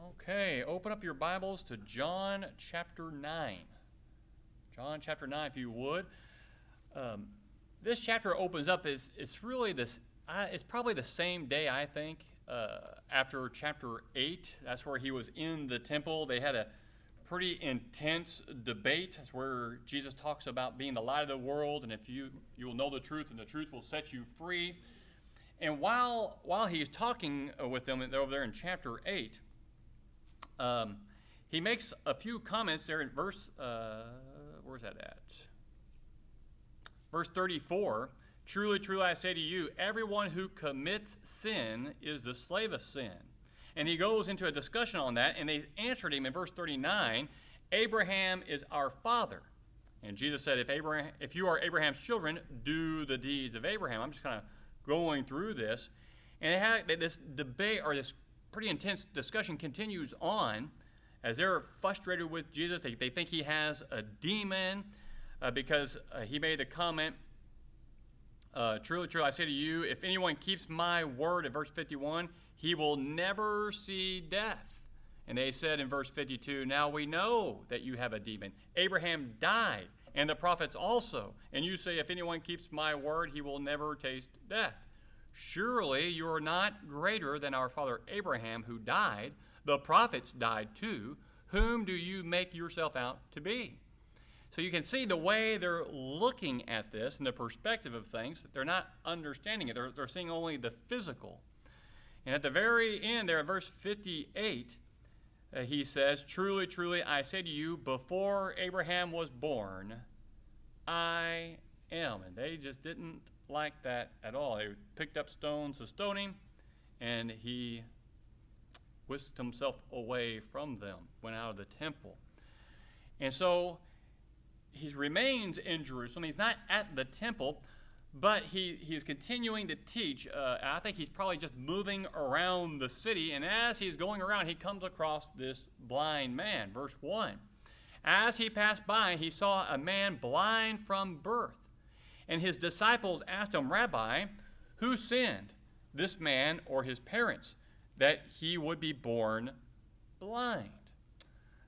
Okay, open up your Bibles to John chapter 9. John chapter 9, if you would. This chapter opens up, it's really this, it's probably the same day, I think, after chapter 8. That's where he was in the temple. They had a pretty intense debate. That's where Jesus talks about being the light of the world, and if you will know the truth, and the truth will set you free. And while he's talking with them over there in chapter 8, he makes a few comments there in verse, where's that at? Verse 34, truly, truly, I say to you, everyone who commits sin is the slave of sin. And he goes into a discussion on that, and they answered him in verse 39, Abraham is our father. And Jesus said, if you are Abraham's children, do the deeds of Abraham. I'm just kind of going through this. And they had this debate, or this pretty intense discussion continues on as they're frustrated with Jesus. They think he has a demon because he made the comment, truly, truly, I say to you, if anyone keeps my word, in verse 51, he will never see death. And they said in verse 52, now we know that you have a demon. Abraham died, and the prophets also. And you say, if anyone keeps my word, he will never taste death. Surely you are not greater than our father Abraham, who died. The prophets died too. Whom do you make yourself out to be? So you can see the way they're looking at this and the perspective of things. They're not understanding it. They're seeing only the physical. And at the very end there, at verse 58, he says, truly, truly, I say to you, before Abraham was born, I am. And they just didn't like that at all. They picked up stones to stone him, and he whisked himself away from them, went out of the temple. And so he remains in Jerusalem. He's not at the temple, but he is continuing to teach. I think he's probably just moving around the city, and as he's going around, he comes across this blind man. Verse 1, as he passed by, he saw a man blind from birth. And his disciples asked him, Rabbi, who sinned, this man or his parents, that he would be born blind?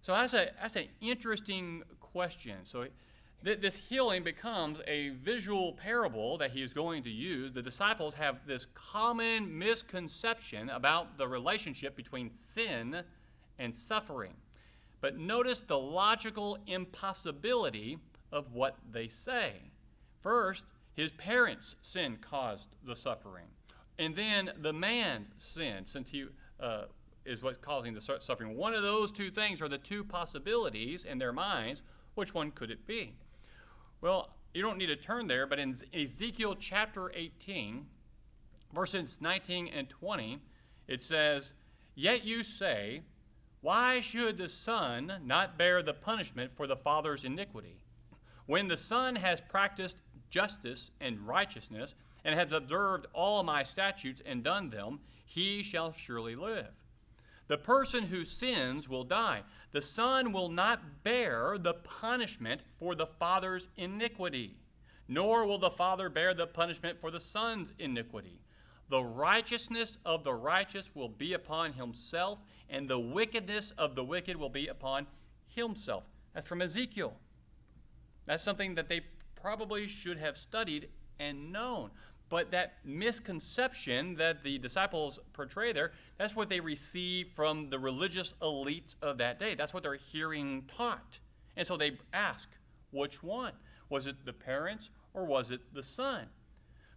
So that's an interesting question. So this healing becomes a visual parable that he is going to use. The disciples have this common misconception about the relationship between sin and suffering. But notice the logical impossibility of what they say. First, his parents' sin caused the suffering. And then the man's sin, since he is what's causing the suffering. One of those two things are the two possibilities in their minds. Which one could it be? Well, you don't need to turn there, but in Ezekiel chapter 18, verses 19 and 20, it says, yet you say, why should the son not bear the punishment for the father's iniquity? When the son has practiced justice and righteousness, and has observed all my statutes and done them, he shall surely live. The person who sins will die. The son will not bear the punishment for the father's iniquity, nor will the father bear the punishment for the son's iniquity. The righteousness of the righteous will be upon himself, and the wickedness of the wicked will be upon himself. That's from Ezekiel. That's something that they probably should have studied and known. But that misconception that the disciples portray there, that's what they received from the religious elites of that day. That's what they're hearing taught. And so they ask, which one? Was it the parents or was it the son?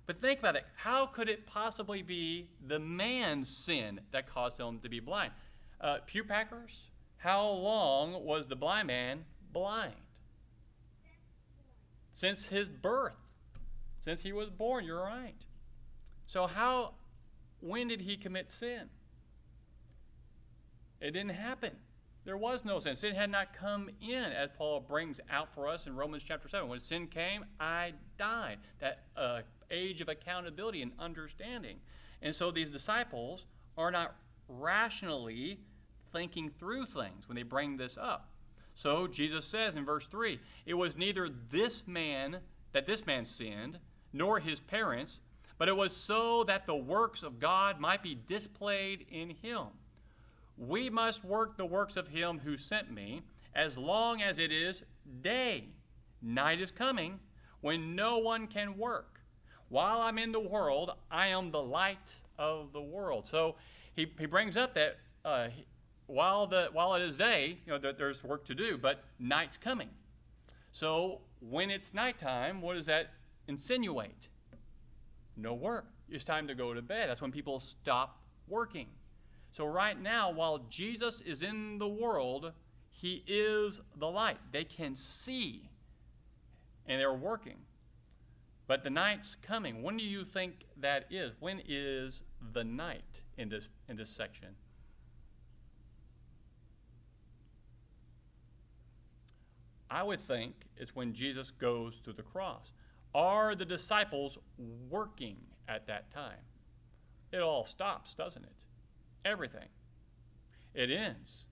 But think about it. How could it possibly be the man's sin that caused him to be blind? Pew Packers, how long was the blind man blind? Since his birth. Since he was born, you're right. So when did he commit sin? It didn't happen. There was no sin. Sin had not come in, as Paul brings out for us in Romans chapter 7. When sin came, I died. That age of accountability and understanding. And so these disciples are not rationally thinking through things when they bring this up. So Jesus says in verse 3, it was neither this man sinned, nor his parents, but it was so that the works of God might be displayed in him. we must work the works of him who sent me as long as it is day. Night is coming when no one can work. While I'm in the world, I am the light of the world. So he brings up that while it is day, there's work to do, but night's coming. So when it's nighttime, what does that insinuate? No work. It's time to go to bed. That's when people stop working. So right now, while Jesus is in the world, he is the light. They can see, and they're working. But the night's coming. When do you think that is? When is the night in this section? I would think it's when Jesus goes to the cross. Are the disciples working at that time? It all stops, doesn't it? Everything. It ends.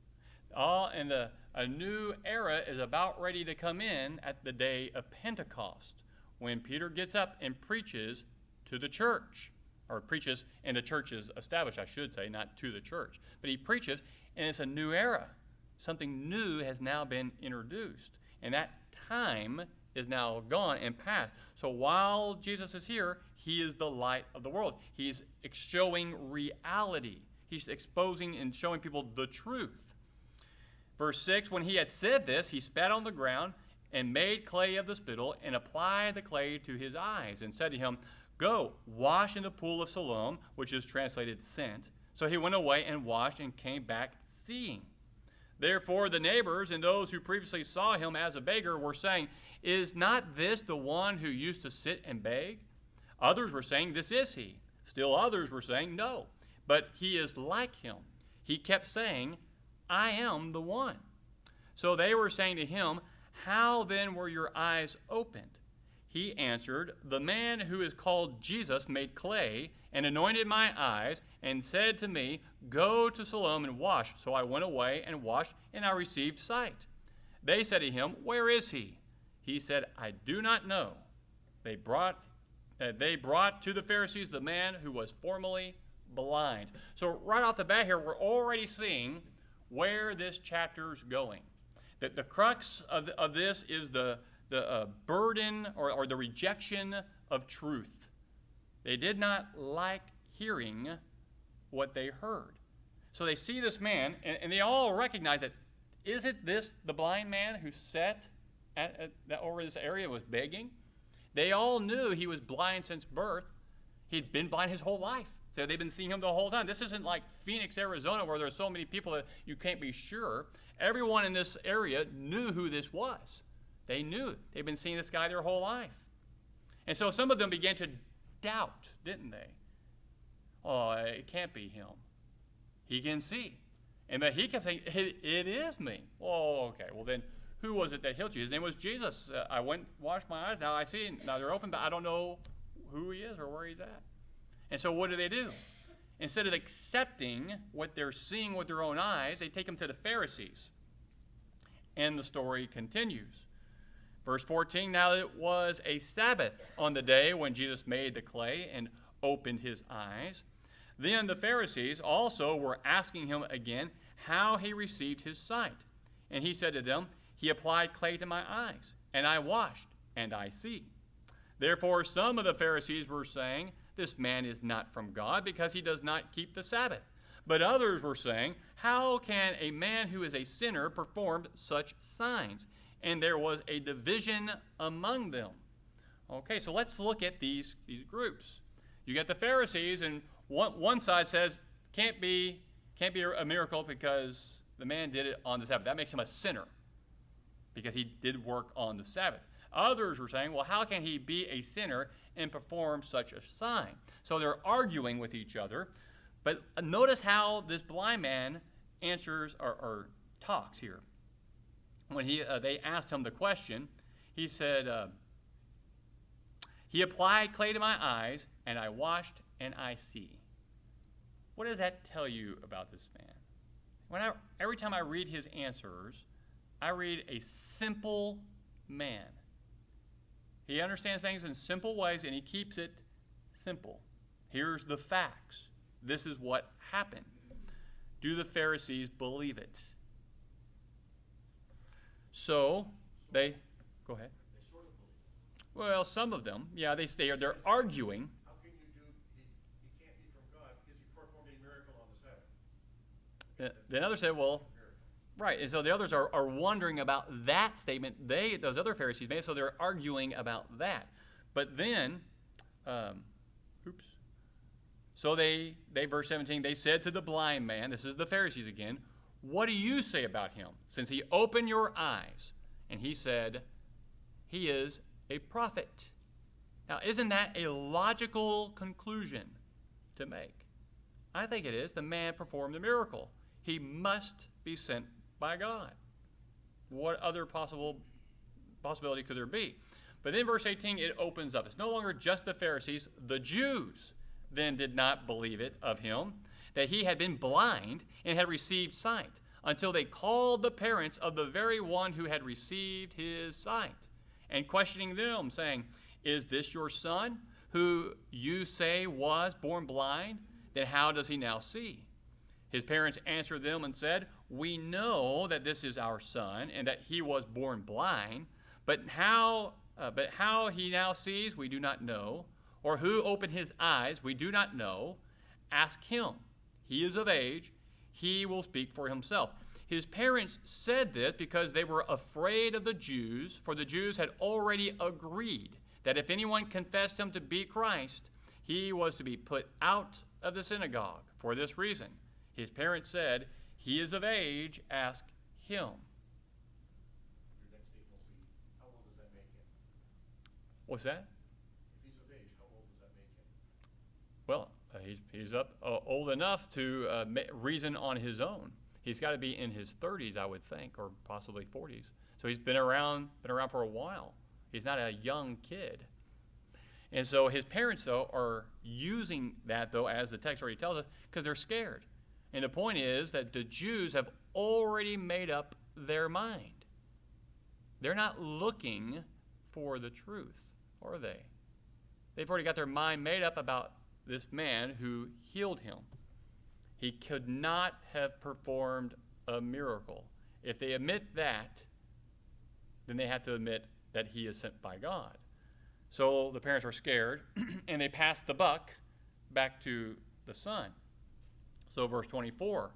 And a new era is about ready to come in at the day of Pentecost, when Peter gets up and preaches to the church, or preaches and the church is established, I should say, not to the church. But he preaches, and it's a new era. Something new has now been introduced, and that time is now gone and past. So while Jesus is here, he is the light of the world. He's showing reality. He's exposing and showing people the truth. Verse 6, when he had said this, he spat on the ground and made clay of the spittle and applied the clay to his eyes and said to him, go, wash in the pool of Siloam, which is translated sent. So he went away and washed and came back seeing. Therefore the neighbors and those who previously saw him as a beggar were saying, is not this the one who used to sit and beg? Others were saying, this is he. Still others were saying, no, but he is like him. He kept saying, I am the one. So they were saying to him, how then were your eyes opened? He answered, the man who is called Jesus made clay and anointed my eyes and said to me, go to Siloam and wash. So I went away and washed, and I received sight. They said to him, where is he? He said, I do not know. They brought to the Pharisees the man who was formerly blind. So right off the bat here, we're already seeing where this chapter's going. That the crux of this is the burden or the rejection of truth. They did not like hearing what they heard. So they see this man, and they all recognize that, isn't this the blind man who sat over this area and was begging? They all knew he was blind since birth. He'd been blind his whole life. So they've been seeing him the whole time. This isn't like Phoenix, Arizona, where there's so many people that you can't be sure. Everyone in this area knew who this was. They knew. They've been seeing this guy their whole life. And so some of them began to doubt, didn't they? Oh, it can't be him. He can see. And but he kept saying, it is me. Oh, okay. Well, then who was it that healed you? His name was Jesus. I went, washed my eyes. Now I see. Now they're open, but I don't know who he is or where he's at. And so what do? Instead of accepting what they're seeing with their own eyes, they take him to the Pharisees. And the story continues. Verse 14, now it was a Sabbath on the day when Jesus made the clay and opened his eyes. Then the Pharisees also were asking him again how he received his sight. And he said to them, he applied clay to my eyes, and I washed, and I see. Therefore some of the Pharisees were saying, this man is not from God because he does not keep the Sabbath. But others were saying, how can a man who is a sinner perform such signs? And there was a division among them. Okay, so let's look at these groups. You got the Pharisees, and one side says, can't be a miracle because the man did it on the Sabbath. That makes him a sinner because he did work on the Sabbath. Others were saying, well, how can he be a sinner and perform such a sign? So they're arguing with each other. But notice how this blind man answers or talks here. When they asked him the question, he said, he applied clay to my eyes, and I washed, and I see. What does that tell you about this man? Every time I read his answers, I read a simple man. He understands things in simple ways, and he keeps it simple. Here's the facts. This is what happened. Do the Pharisees believe it? So they, go ahead. They sort of believe it. Well, some of them, yeah, they're arguing. How can you do, he can't be from God because he performed a miracle on the Sabbath. The others said, well, right, and so the others are wondering about that statement those other Pharisees made, so they're arguing about that. But then, so they, verse 17, they said to the blind man, this is the Pharisees again, what do you say about him, since he opened your eyes? And he said, he is a prophet. Now, isn't that a logical conclusion to make? I think it is. The man performed a miracle. He must be sent by God. What other possibility could there be? But then verse 18, it opens up. It's no longer just the Pharisees. The Jews then did not believe it of him, that he had been blind and had received sight, until they called the parents of the very one who had received his sight, and questioning them, saying, is this your son, who you say was born blind? Then how does he now see? His parents answered them and said, we know that this is our son, and that he was born blind, but how he now sees, we do not know, or who opened his eyes, we do not know. Ask him. He is of age. He will speak for himself. His parents said this because they were afraid of the Jews, for the Jews had already agreed that if anyone confessed him to be Christ, he was to be put out of the synagogue. For this reason, his parents said, he is of age, ask him. Your next statement will be, how old does that make him? What's that? If he's of age, how old does that make him? Well, he's up old enough to reason on his own. He's got to be in his 30s, I would think, or possibly 40s. So he's been around for a while. He's not a young kid. And so his parents, though, are using that, though, as the text already tells us, because they're scared. And the point is that the Jews have already made up their mind. They're not looking for the truth, are they? They've already got their mind made up about this man who healed him. He could not have performed a miracle. If they admit that, then they have to admit that he is sent by God. So the parents are scared, and they pass the buck back to the son. So verse 24,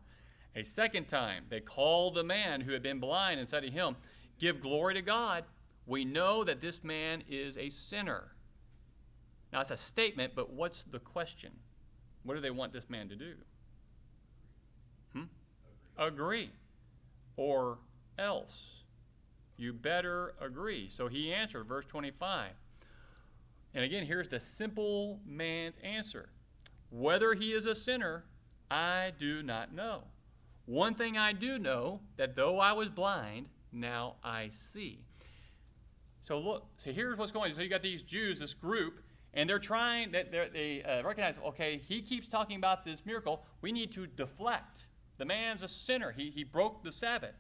a second time they called the man who had been blind and said to him, give glory to God. We know that this man is a sinner. Now it's a statement, but what's the question? What do they want this man to do? Agree. Or else. You better agree. So he answered, verse 25. And again, here's the simple man's answer. Whether he is a sinner, I do not know. One thing I do know, that though I was blind, now I see. So look, so here's what's going on. So you got these Jews, this group, and they're trying, they recognize, okay, he keeps talking about this miracle. We need to deflect. The man's a sinner. He broke the Sabbath.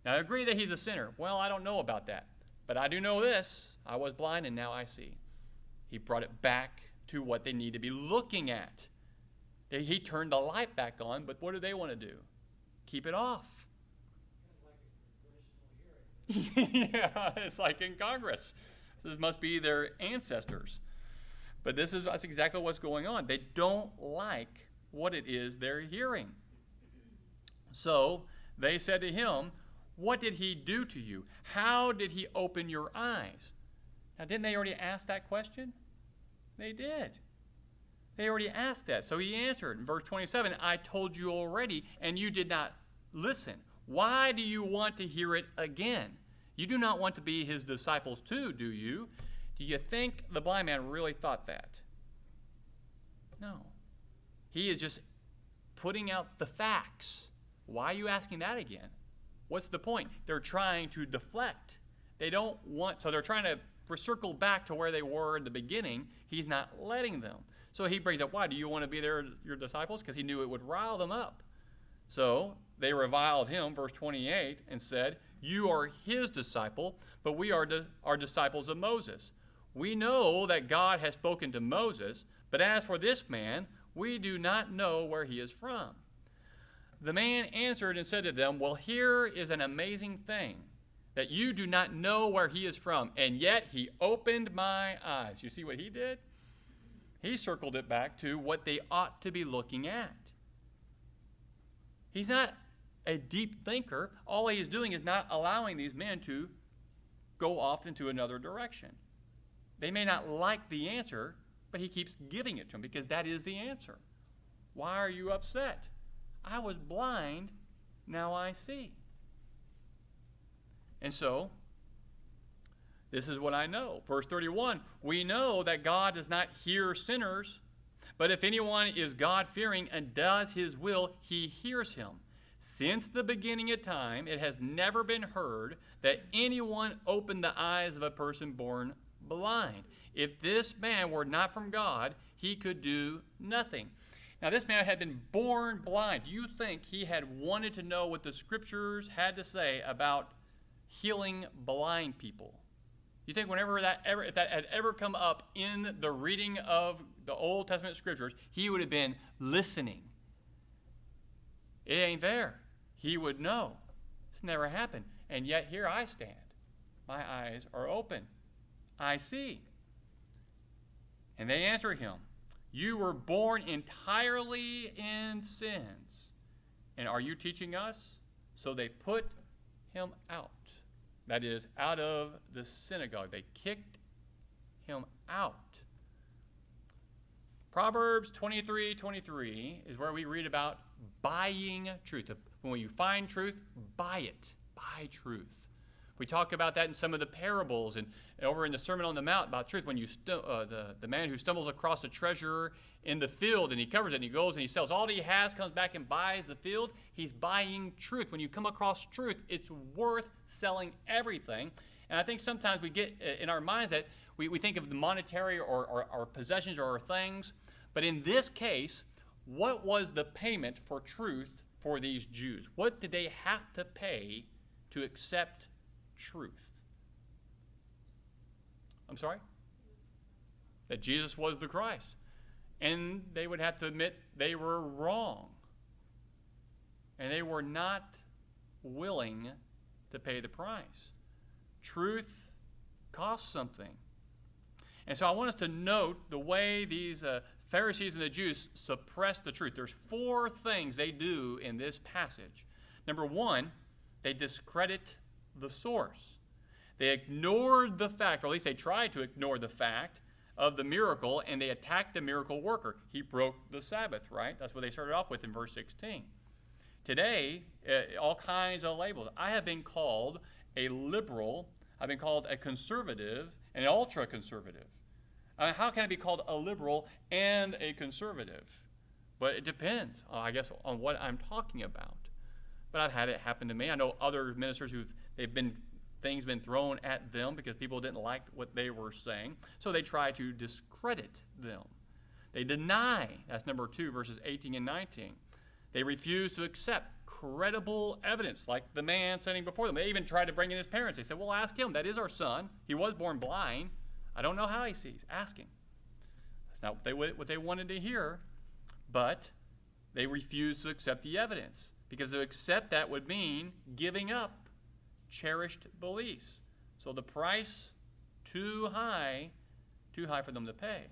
Now, I agree that he's a sinner. Well, I don't know about that. But I do know this. I was blind and now I see. He brought it back to what they need to be looking at. He turned the light back on, but what do they want to do? Keep it off. Yeah, it's like in Congress. This must be their ancestors. But that's exactly what's going on. They don't like what it is they're hearing. So they said to him, what did he do to you? How did he open your eyes? Now, didn't they already ask that question? They did. They already asked that. So he answered in verse 27, I told you already, and you did not listen. Why do you want to hear it again? You do not want to be his disciples too, do you? Do you think the blind man really thought that? No. He is just putting out the facts. Why are you asking that again? What's the point? They're trying to deflect. They don't want, so they're trying to circle back to where they were in the beginning. He's not letting them. So he brings up, why do you want to be your disciples? Because he knew it would rile them up. So they reviled him, verse 28, and said, you are his disciple, but we are disciples of Moses. We know that God has spoken to Moses, but as for this man, we do not know where he is from. The man answered and said to them, well, here is an amazing thing, that you do not know where he is from, and yet he opened my eyes. You see what he did? He circled it back to what they ought to be looking at. He's not a deep thinker. All he is doing is not allowing these men to go off into another direction. They may not like the answer, but he keeps giving it to them because that is the answer. Why are you upset? I was blind, now I see. And so, this is what I know. Verse 31, we know that God does not hear sinners, but if anyone is God-fearing and does his will, he hears him. Since the beginning of time, it has never been heard that anyone opened the eyes of a person born blind. If this man were not from God, he could do nothing. Now, this man had been born blind. Do you think he had wanted to know what the scriptures had to say about healing blind people? You think if that had ever come up in the reading of the Old Testament scriptures, he would have been listening? It ain't there. He would know. It's never happened. And yet here I stand. My eyes are open. I see. And they answer him, you were born entirely in sins, and are you teaching us? So they put him out. That is, out of the synagogue. They kicked him out. Proverbs 23:23 is where we read about buying truth. When you find truth, buy it. Buy truth. We talk about that in some of the parables and over in the Sermon on the Mount about truth. When the man who stumbles across a treasure in the field and he covers it and he goes and he sells all he has, comes back and buys the field, he's buying truth. When you come across truth, it's worth selling everything. And I think sometimes we get in our minds that we think of the monetary or possessions or things. But in this case, what was the payment for truth for these Jews? What did they have to pay to accept truth? I'm sorry? That Jesus was the Christ. And they would have to admit they were wrong. And they were not willing to pay the price. Truth costs something. And so I want us to note the way these Pharisees and the Jews suppress the truth. There's 4 things they do in this passage. Number 1, they discredit the source. They ignored the fact, or at least they tried to ignore the fact of the miracle, and they attacked the miracle worker. He broke the Sabbath, right? That's what they started off with in verse 16. Today, all kinds of labels. I have been called a liberal, I've been called a conservative, and an ultra-conservative. How can I be called a liberal and a conservative? But it depends, I guess, on what I'm talking about. But I've had it happen to me. I know other ministers things been thrown at them because people didn't like what they were saying. So they try to discredit them. They deny, that's number 2, verses 18 and 19. They refuse to accept credible evidence, like the man standing before them. They even tried to bring in his parents. They said, well, ask him. That is our son. He was born blind. I don't know how he sees. Ask him. That's not what they wanted to hear, but they refused to accept the evidence, because to accept that would mean giving up cherished beliefs. So the price, too high for them to pay.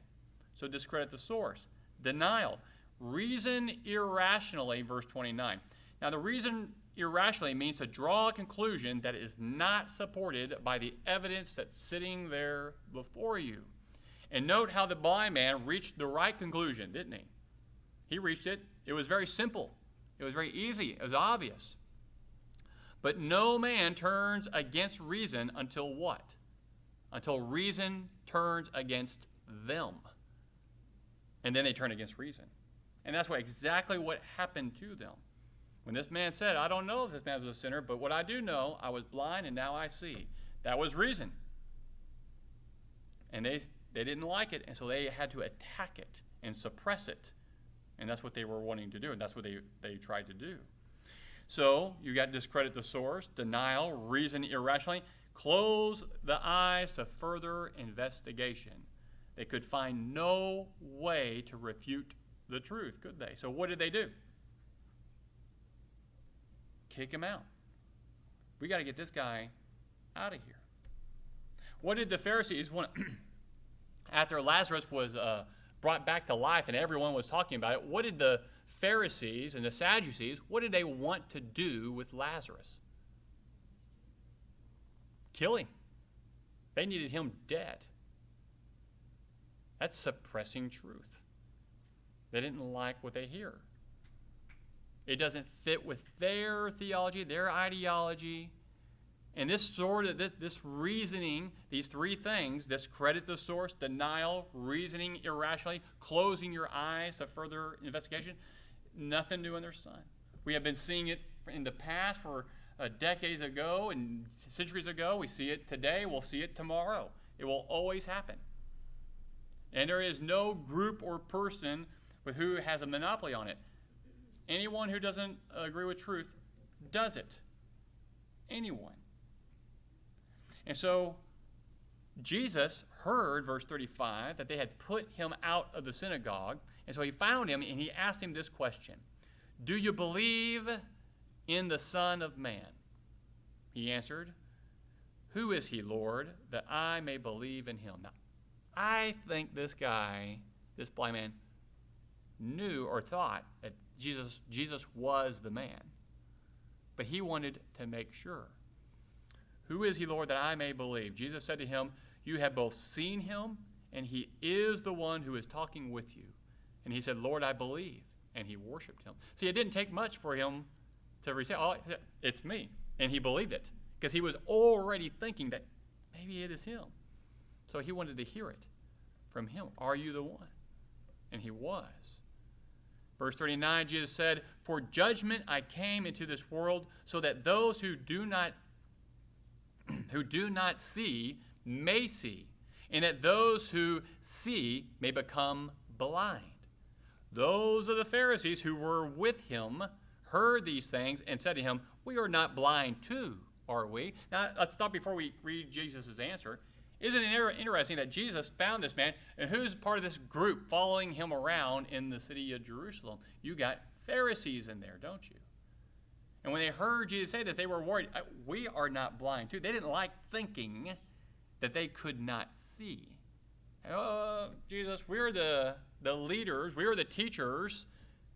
So discredit the source. Denial. Reason irrationally, verse 29. Now the reason irrationally means to draw a conclusion that is not supported by the evidence that's sitting there before you. And note how the blind man reached the right conclusion, didn't he? He reached it. It was very simple. It was very easy. It was obvious. But no man turns against reason until what? Until reason turns against them. And then they turn against reason. And that's exactly what happened to them. When this man said, I don't know if this man was a sinner, but what I do know, I was blind and now I see. That was reason. And they didn't like it, and so they had to attack it and suppress it. And that's what they were wanting to do, and that's what they tried to do. So you got discredit the source, denial, reason irrationally, close the eyes to further investigation. They could find no way to refute the truth, could they? So what did they do? kick him out. We got to get this guy out of here. What did the Pharisees want? After Lazarus was brought back to life and everyone was talking about it, what did the Pharisees and the Sadducees, what did they want to do with Lazarus? Kill him. They needed him dead. That's suppressing truth. They didn't like what they hear. It doesn't fit with their theology, their ideology. And this reasoning, these three things, discredit the source, denial, reasoning irrationally, closing your eyes to further investigation, nothing new under the sun. We have been seeing it in the past for decades ago and centuries ago. We see it today. We'll see it tomorrow. It will always happen. And there is no group or person who has a monopoly on it. Anyone who doesn't agree with truth does it. Anyone. And so Jesus heard, verse 35, that they had put him out of the synagogue. And so he found him and he asked him this question: do you believe in the Son of Man? He answered, who is he, Lord, that I may believe in him? Now, I think this guy, this blind man, knew or thought that Jesus was the man. But he wanted to make sure. Who is he, Lord, that I may believe? Jesus said to him, you have both seen him, and he is the one who is talking with you. And he said, Lord, I believe. And he worshiped him. See, it didn't take much for him to say, oh, it's me. And he believed it, because he was already thinking that maybe it is him. So he wanted to hear it from him. Are you the one? And he was. Verse 39, Jesus said, for judgment I came into this world, so that those who do not see may see, and that those who see may become blind. Those of the Pharisees who were with him heard these things and said to him, we are not blind too, are we? Now, let's stop before we read Jesus' answer. Isn't it interesting that Jesus found this man, and who's part of this group following him around in the city of Jerusalem? You got Pharisees in there, don't you? And when they heard Jesus say this, they were worried. We are not blind too. They didn't like thinking that they could not see. Oh, Jesus, we're the leaders. We're the teachers.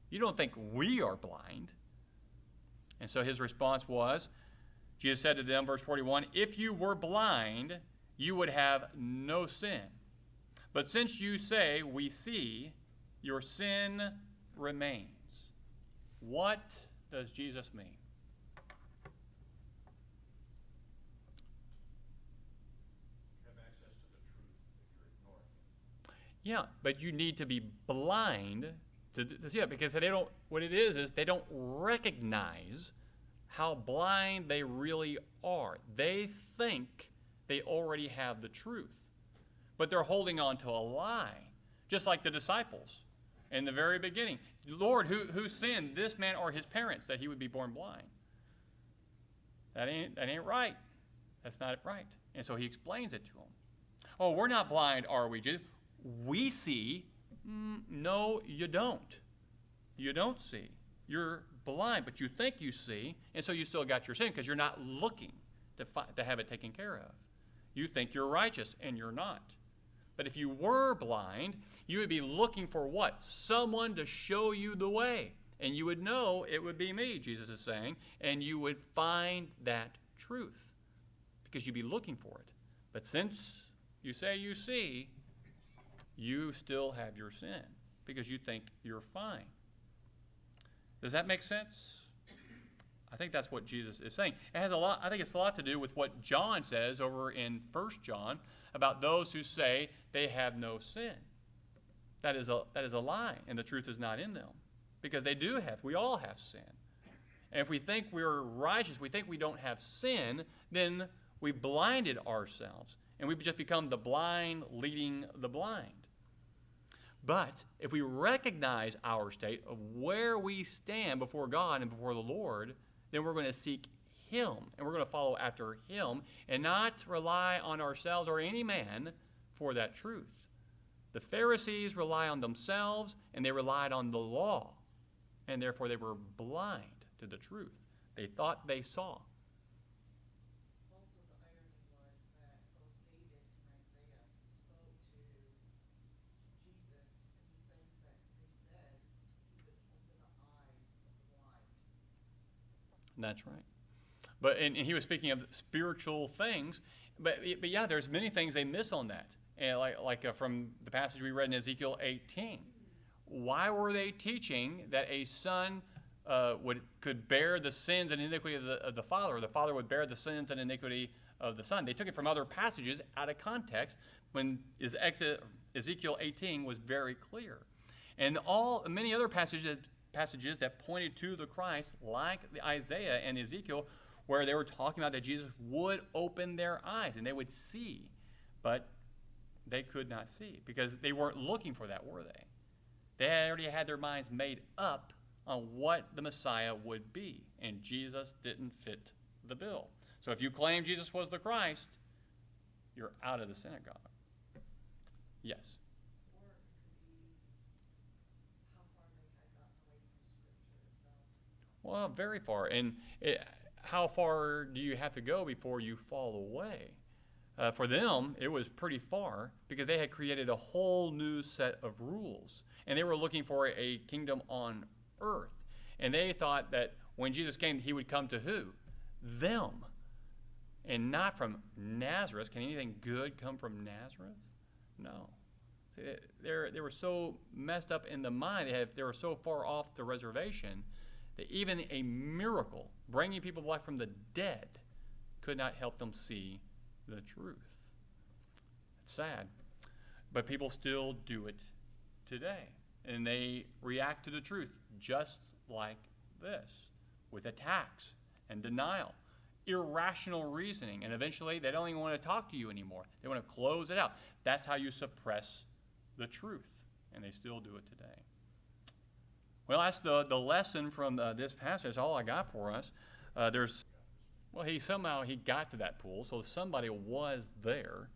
You don't think we are blind? And so his response was, Jesus said to them, verse 41, if you were blind, you would have no sin. But since you say, we see, your sin remains. What does Jesus mean? You have access to the truth if you're ignoring it. Yeah, but you need to be blind to see it, because they don't. What it is they don't recognize how blind they really are. They think they already have the truth, but they're holding on to a lie, just like the disciples in the very beginning. Lord, who sinned, this man or his parents, that he would be born blind? That ain't right. That's not right. And so he explains it to them. Oh, we're not blind, are we? We see. No, you don't. You don't see. You're blind, but you think you see, and so you still got your sin because you're not looking to have it taken care of. You think you're righteous, and you're not. But if you were blind, you would be looking for what? Someone to show you the way. And you would know it would be me, Jesus is saying, and you would find that truth because you'd be looking for it. But since you say you see, you still have your sin because you think you're fine. Does that make sense? I think that's what Jesus is saying. It has a lot. I think it's a lot to do with what John says over in 1 John about those who say they have no sin. That is a lie, and the truth is not in them, because they do have. We all have sin. And if we think we're righteous, we think we don't have sin, then we've blinded ourselves, and we've just become the blind leading the blind. But if we recognize our state of where we stand before God and before the Lord, then we're going to seek him, and we're going to follow after him and not rely on ourselves or any man for that truth. The Pharisees rely on themselves, and they relied on the law, and therefore they were blind to the truth. they thought they saw. Also, the irony was that both David and Isaiah spoke to Jesus in the sense that they said he would open the eyes of the blind. That's right. And he was speaking of spiritual things, but yeah, there's many things they miss on that. And from the passage we read in Ezekiel 18, why were they teaching that a son could bear the sins and iniquity of the father, or the father would bear the sins and iniquity of the son? They took it from other passages out of context when Ezekiel 18 was very clear. And many other passages that pointed to the Christ, like Isaiah and Ezekiel, where they were talking about that Jesus would open their eyes and they would see, but they could not see because they weren't looking for that, were they? They already had their minds made up on what the Messiah would be, and Jesus didn't fit the bill. So if you claim Jesus was the Christ, you're out of the synagogue. Yes. Or it could be how far they had gotten away from Scripture itself. Well, very far. And how far do you have to go before you fall away? For them, it was pretty far because they had created a whole new set of rules. And they were looking for a kingdom on earth. And they thought that when Jesus came, he would come to who? Them. And not from Nazareth. Can anything good come from Nazareth? No. They were so messed up in the mind. They were so far off the reservation that even a miracle, bringing people back from the dead, could not help them see the truth. It's sad. But people still do it today. And they react to the truth just like this, with attacks and denial, irrational reasoning, and eventually they don't even want to talk to you anymore. They want to close it out. That's how you suppress the truth, and they still do it today. Well, that's the lesson from this passage. That's all I got for us. He got to that pool, so somebody was there.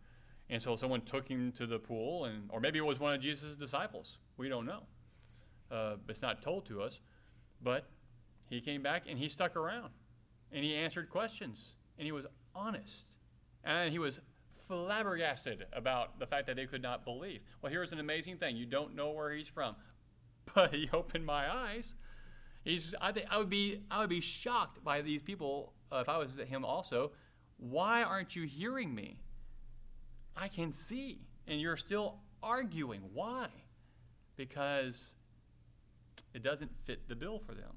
And so someone took him to the pool, or maybe it was one of Jesus' disciples. We don't know. It's not told to us. But he came back, and he stuck around. And he answered questions. And he was honest. And he was flabbergasted about the fact that they could not believe. Well, here's an amazing thing. You don't know where he's from. But he opened my eyes. I would be shocked by these people if I was him also. Why aren't you hearing me? I can see, and you're still arguing. Why? Because it doesn't fit the bill for them.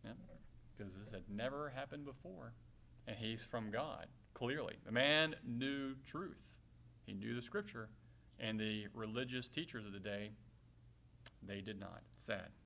Yeah? Because this had never happened before, and he's from God, clearly. The man knew truth. He knew the Scripture, and the religious teachers of the day, they did not. It's sad.